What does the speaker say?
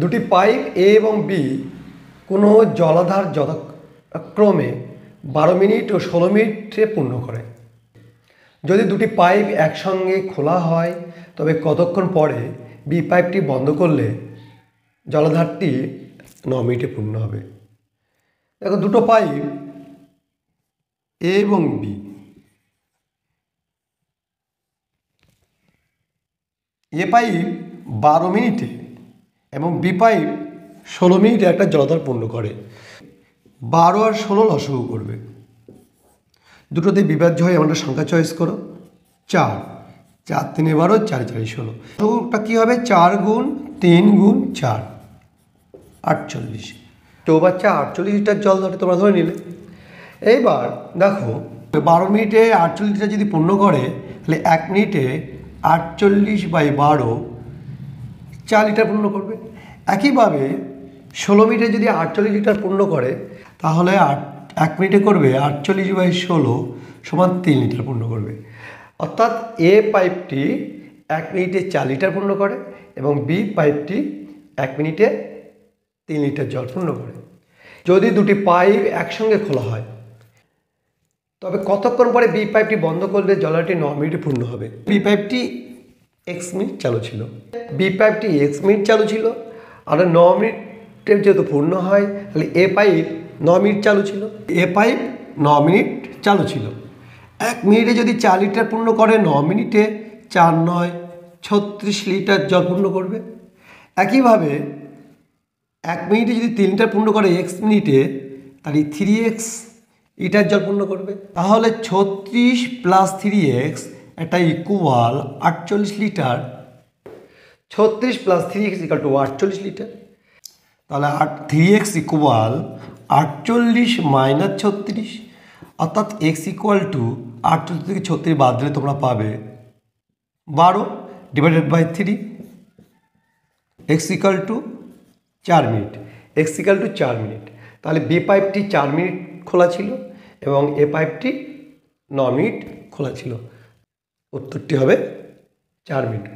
দুটি পাইপ এ এবং বি কোনো জলাধার যথাক্রমে 12 মিনিট ও 16 মিনিটে পূর্ণ করে। যদি দুটি পাইপ একসঙ্গে খোলা হয় তবে কতক্ষণ পরে বি পাইপটি বন্ধ করলে জলাধারটি 9 মিনিটে পূর্ণ হবে। দেখো, দুটো পাইপ এ এবং বি, এ পাইপ 12 মিনিটে এবং বি পাইপ 16 মিনিটে একটা জলাধার পূর্ণ করে। 12 আর 16 লসাগু করবে। দুটোতে বিভাজ্য হয়ে আমরা সংখ্যা চয়েস করো। 4, 4 3 12, 4 4 16। লসাগুটা কী হবে? 4 গুণ 3 গুণ 4, 48। চৌবাচ্চা 48 লিটার জল ধরে তোমরা ধরে নিলে। এইবার দেখো, 12 মিনিটে 48 লিটার যদি পূর্ণ করে তাহলে 1 মিনিটে 48/12 4 লিটার পূর্ণ করবে। একইভাবে 16 মিনিটে যদি 48 লিটার পূর্ণ করে তাহলে 1 মিনিটে করবে 48/16 সমান 3 লিটার পূর্ণ করবে। অর্থাৎ এ পাইপটি 1 মিনিটে 4 লিটার পূর্ণ করে এবং বি পাইপটি 1 মিনিটে 3 লিটার জল পূর্ণ করে। যদি দুটি পাইপ একসঙ্গে খোলা হয় তবে কতক্ষণ পরে বি পাইপটি বন্ধ করলে জলাধারটি 9 মিনিটে পূর্ণ হবে? বি পাইপটি x মিনিট চালু ছিল, বি পাইপটি x মিনিট চালু ছিল, আর 9 মিনিটে যেহেতু পূর্ণ হয় তাহলে এ পাইপ 9 মিনিট চালু ছিল, এ পাইপ 9 মিনিট চালু ছিল। 1 মিনিটে যদি 4 লিটার পূর্ণ করে 9 মিনিটে 4 9 36 লিটার জল পূর্ণ করবে। একইভাবে 1 মিনিটে যদি 3 লিটার পূর্ণ করে x মিনিটে তাহলে 3x লিটার জল পূর্ণ করবে। তাহলে 36 + 3x এটা ইকুয়াল 48 লিটার। 36 + 3x = 48 litre. তাহলে 3x ইকুয়াল 48 - 36, অর্থাৎ x ইকুয়াল টু 48 থেকে 36 বাদ দিলে তোমরা পাবে 12/3। x equal to 4 minute, x equal to 4 minute. তাহলে বি পাইপটি 4 মিনিট খোলা ছিল এবং এ পাইপটি 9 মিনিট খোলা ছিল। উত্তরটি হবে 4 মিনিট।